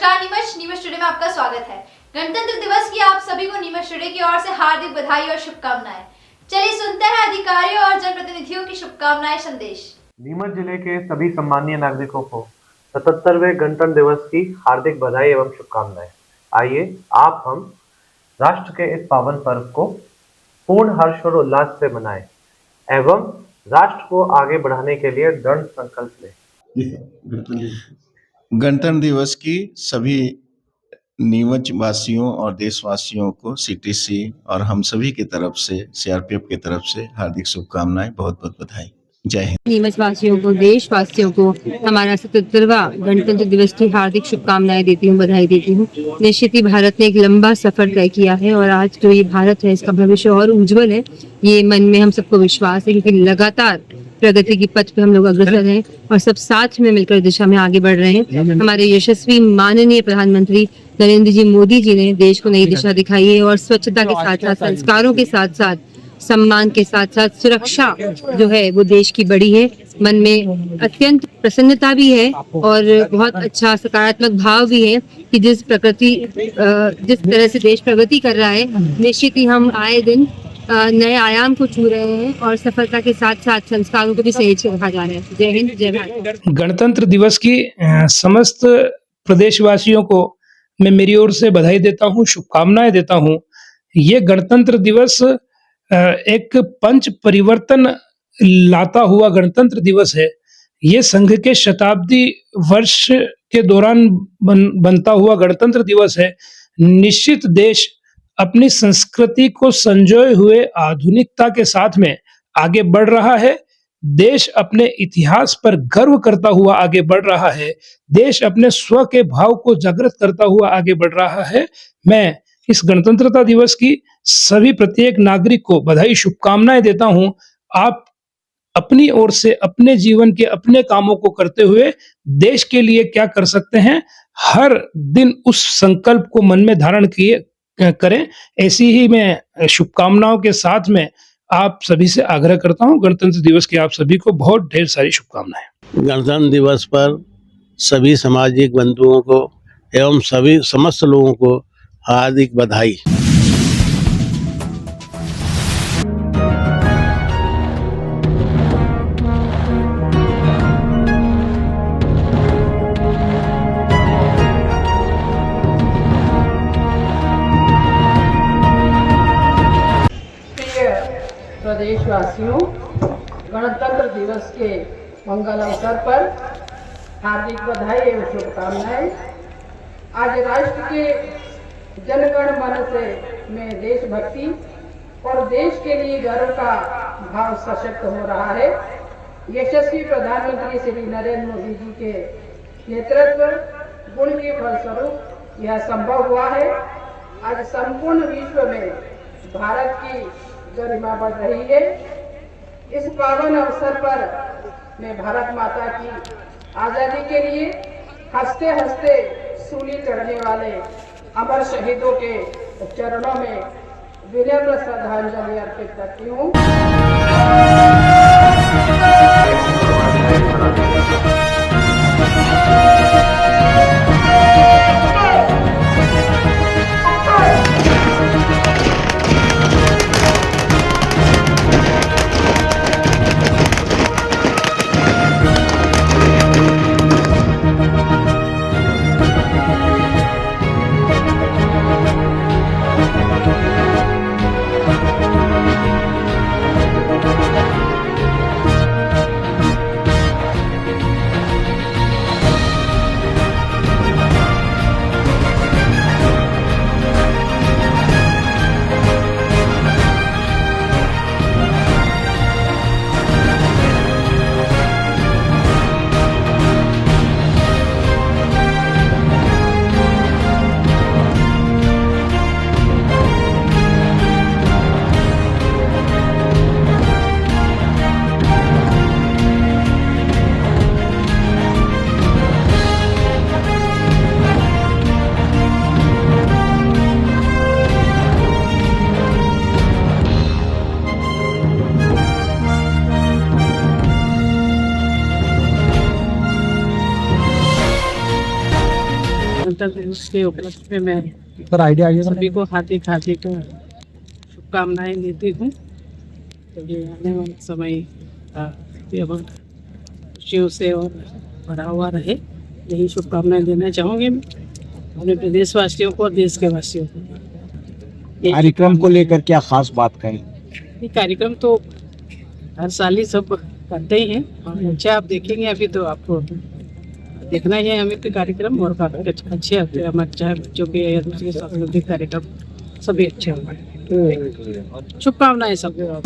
नमस्कार नीमच टुडे में आपका स्वागत है। गणतंत्र दिवस की आप सभी को नीमच टुडे की ओर से हार्दिक बधाई और शुभकामनाएं। चलिए सुनते हैं अधिकारियों और जनप्रतिनिधियों की शुभकामनाएं संदेश। नीमच जिले के सभी सम्मानीय नागरिकों को 77वें गणतंत्र दिवस की हार्दिक बधाई एवं शुभकामनाएं। आइए आप हम राष्ट्र के इस पावन पर्व को पूर्ण हर्ष और उल्लास से मनाएं एवं राष्ट्र को आगे बढ़ाने के लिए दृढ़ संकल्प लें। गणतंत्र दिवस की सभी नीमच वासियों और देशवासियों को सीटीसी और हम सभी की तरफ से सीआरपीएफ की तरफ से हार्दिक शुभकामनाएं, बहुत बहुत बधाई। जय हिंद। नीमच वासियों को, देशवासियों को हमारा 77वां गणतंत्र दिवस की हार्दिक शुभकामनाएं देती हूँ, बधाई देती हूँ। निश्चित ही भारत ने एक लंबा सफर तय किया है और आज जो ये भारत है इसका भविष्य और उज्जवल है, ये मन में हम सबको विश्वास है, क्योंकि लगातार प्रगति की पथ पे हम लोग अग्रसर हैं और सब साथ में मिलकर दिशा में आगे बढ़ रहे हैं। हमारे यशस्वी माननीय प्रधानमंत्री नरेंद्र जी मोदी जी ने देश को नई दिशा दिखाई है और स्वच्छता के साथ साथ, संस्कारों के साथ साथ, सम्मान के साथ साथ सुरक्षा जो है वो देश की बड़ी है। मन में अत्यंत प्रसन्नता भी है और बहुत अच्छा सकारात्मक भाव भी है कि जिस तरह से देश प्रगति कर रहा है, निश्चित ही हम आए दिन नए आयाम को छू रहे हैं और सफलता के साथ साथ संस्कारों को भी सहेज रखा जा रहा है। जय हिंद, जय भारत। गणतंत्र दिवस की समस्त प्रदेशवासियों को मैं मेरी ओर से बधाई देता हूँ, शुभकामनाएं देता हूँ। ये गणतंत्र दिवस एक पंच परिवर्तन लाता हुआ गणतंत्र दिवस है। ये संघ के शताब्दी वर्ष के दौरान बनता हुआ गणतंत्र दिवस है। निश्चित देश अपनी संस्कृति को संजोए हुए आधुनिकता के साथ में आगे बढ़ रहा है। देश अपने इतिहास पर गर्व करता हुआ आगे बढ़ रहा है। देश अपने स्व के भाव को जागृत करता हुआ आगे बढ़ रहा है। मैं इस गणतंत्रता दिवस की सभी प्रत्येक नागरिक को बधाई, शुभकामनाएं देता हूं। आप अपनी ओर से अपने जीवन के अपने कामों को करते हुए देश के लिए क्या कर सकते हैं, हर दिन उस संकल्प को मन में धारण किए करें। ऐसी ही मैं शुभकामनाओं के साथ में आप सभी से आग्रह करता हूं। गणतंत्र दिवस की आप सभी को बहुत ढेर सारी शुभकामनाएं। गणतंत्र दिवस पर सभी सामाजिक बंधुओं को एवं सभी समस्त लोगों को हार्दिक बधाई। प्रदेशवासियों, गणतंत्र दिवस के मंगल अवसर पर हार्दिक बधाई एवं शुभकामनाएं। आज राष्ट्र के जनगण मन से में देशभक्ति और देश के लिए गर्व का भाव सशक्त हो रहा है। यशस्वी प्रधानमंत्री श्री नरेंद्र मोदी जी के नेतृत्व गुण के फलस्वरूप यह संभव हुआ है। आज संपूर्ण विश्व में भारत की गरिमा बढ़ रही है। इस पावन अवसर पर मैं भारत माता की आजादी के लिए हंसते हंसते सूली चढ़ने वाले अमर शहीदों के चरणों में विनम्र श्रद्धांजलि अर्पित करती हूँ। गणतंत्र दिवस के उपलक्ष्य में मैं सभी को हार्दिक हार्दिक शुभकामनाएं देती हूँ। तो ये आने वाला समय एवं खुशियों से और भरा हुआ रहे, यही शुभकामनाएं देना चाहूँगी मैं अपने प्रदेशवासियों को और देश के वासियों को। कार्यक्रम को लेकर क्या खास बात कहें? ये कार्यक्रम तो हर साल ही सब करते ही हैं और अच्छा आप देखेंगे, अभी तो आपको देखना ही है हमें भी कार्यक्रम, और काफी अच्छे होते हैं हमारे, चाहे बच्चों के या दूसरे सांस्कृतिक कार्यक्रम सभी अच्छे होंगे। शुभकामनाएं सबको।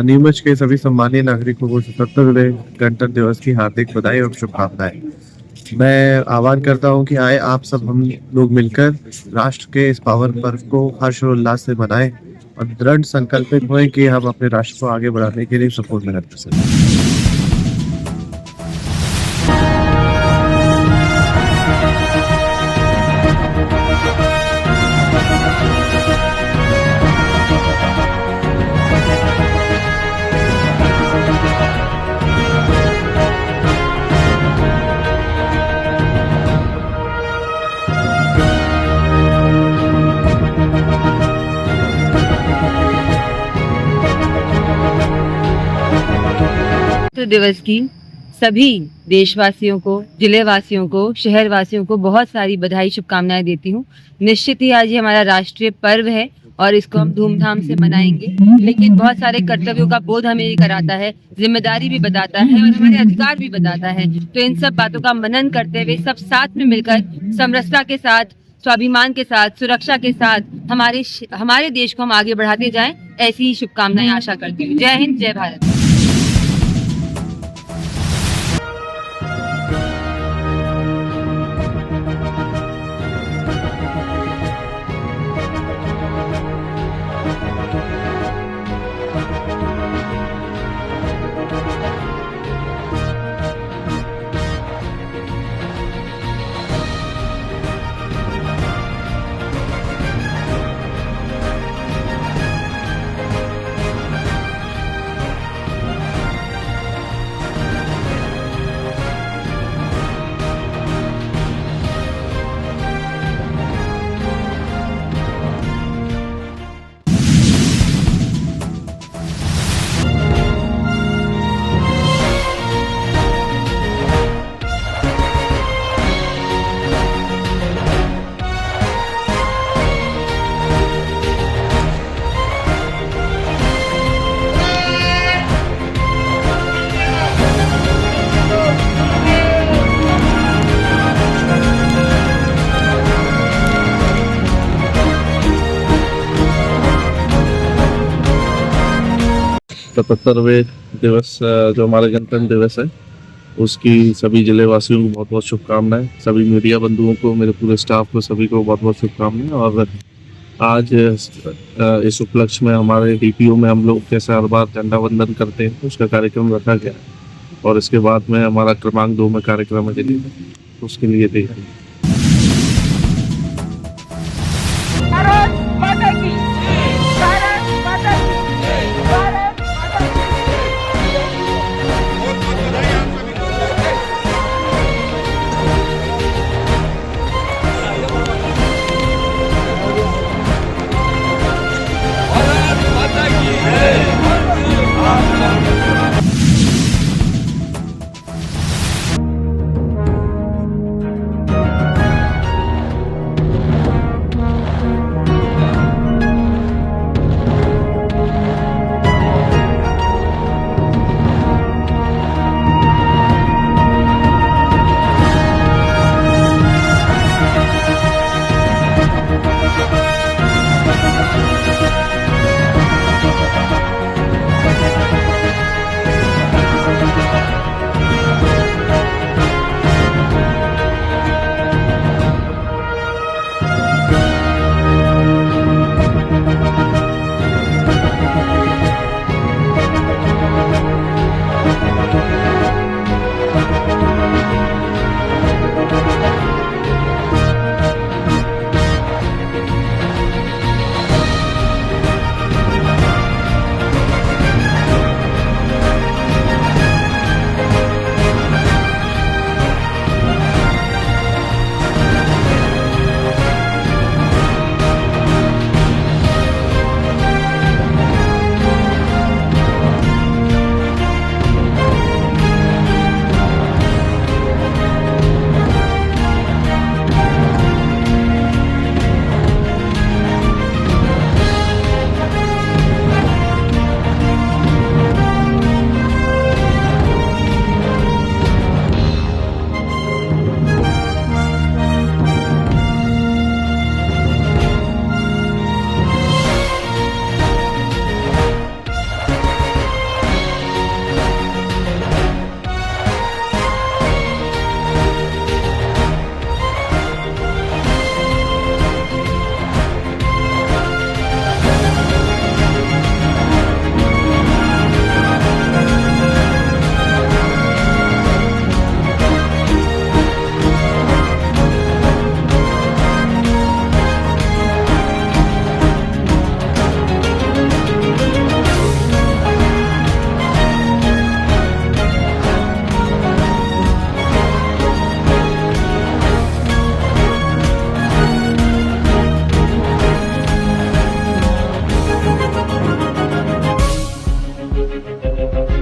नीमच के सभी सम्मानीय नागरिकों को 77वें गणतंत्र दिवस की हार्दिक बधाई और शुभकामनाएं। मैं आह्वान करता हूं कि आए आप सब हम लोग मिलकर राष्ट्र के इस पावन पर्व को हर्षोल्लास से मनाएं और दृढ़ संकल्पित हों कि हम अपने राष्ट्र को आगे बढ़ाने के लिए सपोर्ट मेहनत कर सकें। गणतंत्र दिवस की सभी देशवासियों को, जिले वासियों को, शहर वासियों को बहुत सारी बधाई शुभकामनाएं देती हूँ। निश्चित ही आज ये हमारा राष्ट्रीय पर्व है और इसको हम धूमधाम से मनाएंगे, लेकिन बहुत सारे कर्तव्यों का बोध हमें ये कराता है, जिम्मेदारी भी बताता है और हमारे अधिकार भी बताता है। तो इन सब बातों का मनन करते हुए सब साथ में मिलकर समरसता के साथ, स्वाभिमान के साथ, सुरक्षा के साथ हमारे देश को हम आगे बढ़ाते जाएं, ऐसी ही शुभकामनाएं आशा करती हूँ। जय हिंद, जय भारत। सतहत्तरवें दिवस जो हमारा गणतंत्र दिवस है उसकी सभी जिले वासियों को बहुत बहुत शुभकामनाएं। सभी मीडिया बंधुओं को, मेरे पूरे स्टाफ को, सभी को बहुत बहुत शुभकामनाएं। और आज इस उपलक्ष्य में हमारे डीपीओ में हम लोग जैसे हर बार झंडा वंदन करते हैं उसका कार्यक्रम रखा गया और इसके बाद में हमारा क्रमांक 2 में कार्यक्रम है दिल्ली में, तो उसके लिए तैयारी।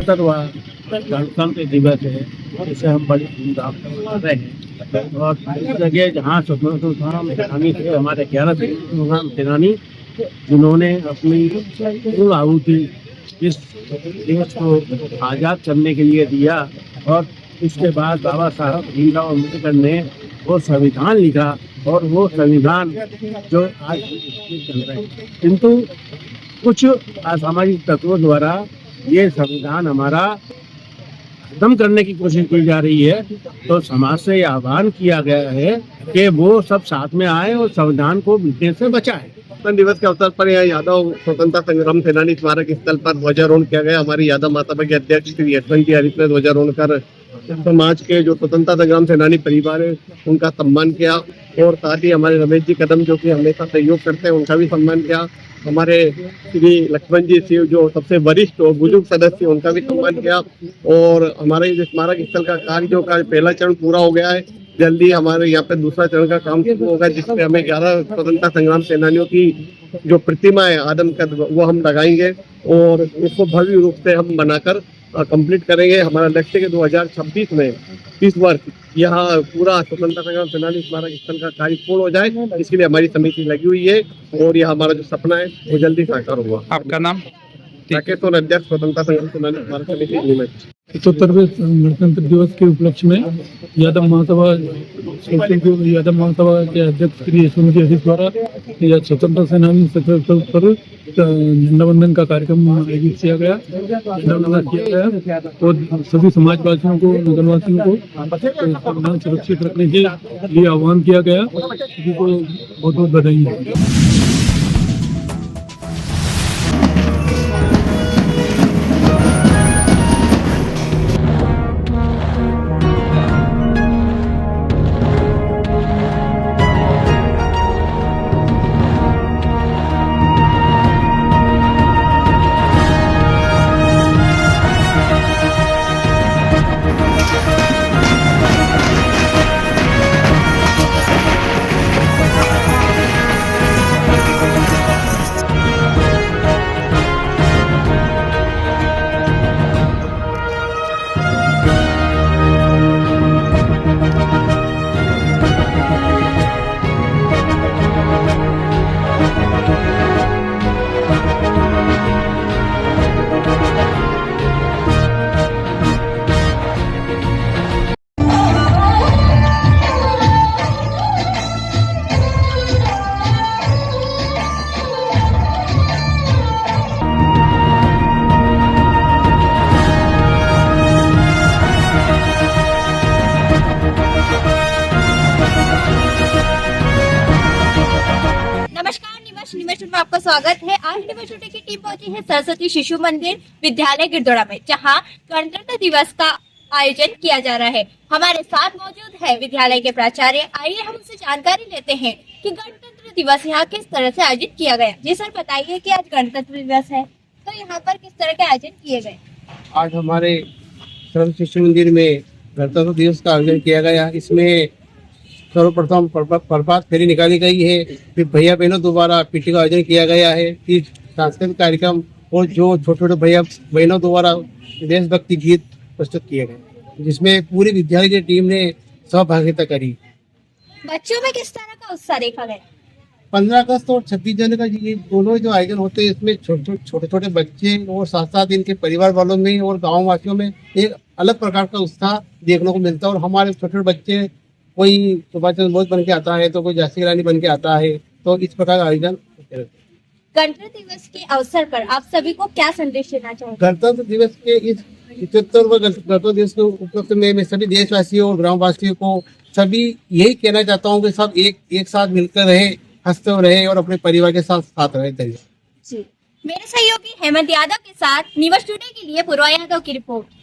77वां गणतंत्र दिवस है, इसे हम बड़ी धूमधाम से मना रहे हैं। और इस जगह जहाँ स्वतंत्रता संग्राम सेनानी थे, हमारे 11 स्वतंत्रता सेनानी, जिन्होंने अपनी पूर्ण आहुति इस देश को आज़ाद करने के लिए दिया, और इसके बाद बाबा साहब भीमराव अम्बेडकर ने वो संविधान लिखा, और वो संविधान जो आज चल रहे हैं, किंतु कुछ असामाजिक तत्वों द्वारा ये संविधान हमारा खत्म करने की कोशिश की जा रही है। तो समाज से यह आह्वान किया गया है कि वो सब साथ में आए और संविधान को मिटने से बचाएं। गणतंत्र दिवस के अवसर पर यहाँ यादव स्वतंत्रता संग्राम सेनानी स्मारक स्थल पर ध्वजारोहण किया गया। हमारी यादव महासभा के अध्यक्ष श्री यशवंत जी हरीश ने ध्वजारोहण कर समाज के जो स्वतंत्रता संग्राम सेनानी परिवार है उनका सम्मान किया, और साथ ही हमारे रमेश जी कदम जो कि हमेशा सहयोग करते हैं उनका भी सम्मान किया। हमारे श्री लक्ष्मण जी शिव जो सबसे वरिष्ठ और बुजुर्ग सदस्य उनका भी सम्मान किया। और हमारे जो स्मारक स्थल का कार्य जो पहला चरण पूरा हो गया है, जल्दी हमारे यहाँ पे दूसरा चरण का काम शुरू होगा, जिसमें हमें 11 स्वतंत्रता संग्राम सेनानियों की जो प्रतिमा है आदमकद वो हम लगाएंगे, और इसको भव्य रूप से हम बनाकर कंप्लीट करेंगे। हमारा लक्ष्य के 2026 में 30 वर्ष यहाँ पूरा स्वतंत्रता संग्राम सेनानी स्मारक स्थल का कार्य पूर्ण हो जाए, इसके लिए हमारी समिति लगी हुई है, और यह हमारा जो सपना है वो जल्दी साकार होगा। आपका नाम? राकेश और अध्यक्ष स्वतंत्रता संग्राम सेनानी स्मारक समिति नीमच। 77वें गणतंत्र दिवस के उपलक्ष्य में यादव महासभा के अध्यक्ष श्री यशवंत जी हरीश द्वारा स्वतंत्रता सेनानी स्थल पर झंडा वंदन का कार्यक्रम आयोजित किया गया, झंडा वंदन किया गया, और सभी समाजवासियों को, नगरवासियों को संविधान सुरक्षित रखने के लिए आह्वान किया गया। सभी को बहुत बहुत बधाई है। में आपका स्वागत है। आज यूनिवर्सिटी की टीम पहुंची है सरस्वती शिशु मंदिर विद्यालय गिरदोड़ा में, जहां गणतंत्र दिवस का आयोजन किया जा रहा है। हमारे साथ मौजूद है विद्यालय के प्राचार्य। आइए हम उनसे जानकारी लेते हैं कि गणतंत्र दिवस यहाँ किस तरह से आयोजित किया गया। जी सर, बताइए कि आज गणतंत्र दिवस है तो यहाँ पर किस तरह के आयोजन किए गए। आज हमारे सरस्वती शिशु मंदिर में गणतंत्र दिवस का आयोजन किया गया। इसमें सर्वप्रथम प्रभात फेरी निकाली गई है, फिर भैया बहनों द्वारा पीटी का आयोजन किया गया है, फिर सांस्कृतिक कार्यक्रम और जो छोटे छोटे भैया बहनों द्वारा देशभक्ति गीत प्रस्तुत किए गए, जिसमें पूरी विद्यालय की टीम ने सहभागिता करी। बच्चों में किस तरह का उत्साह देखा गया? 15 अगस्त और 26 जनवरी का ये दोनों जो आयोजन होते हैं, इसमें छोटे छोटे बच्चे और साथ साथ इनके परिवार वालों में और गाँव वासियों में एक अलग प्रकार का उत्साह देखने को मिलता है। और हमारे छोटे छोटे बच्चे, कोई सुभाष चंद्र बोस बन के आता है तो कोई झांसी की रानी बन के आता है, तो इस प्रकार का आयोजन। गणतंत्र दिवस के अवसर पर आप सभी को क्या संदेश देना चाहोगे? गणतंत्र दिवस के इस 75वें गणतंत्र दिवस के उपलक्ष्य में मैं सभी देशवासियों और ग्रामवासियों को सभी यही कहना चाहता हूँ कि सब एक साथ मिलकर रहे, हंसते रहे और अपने परिवार के साथ रहे। जी, मेरे सहयोगी हेमंत यादव के साथ न्यूज़ टुडे के लिए पूर्वा यादव की रिपोर्ट।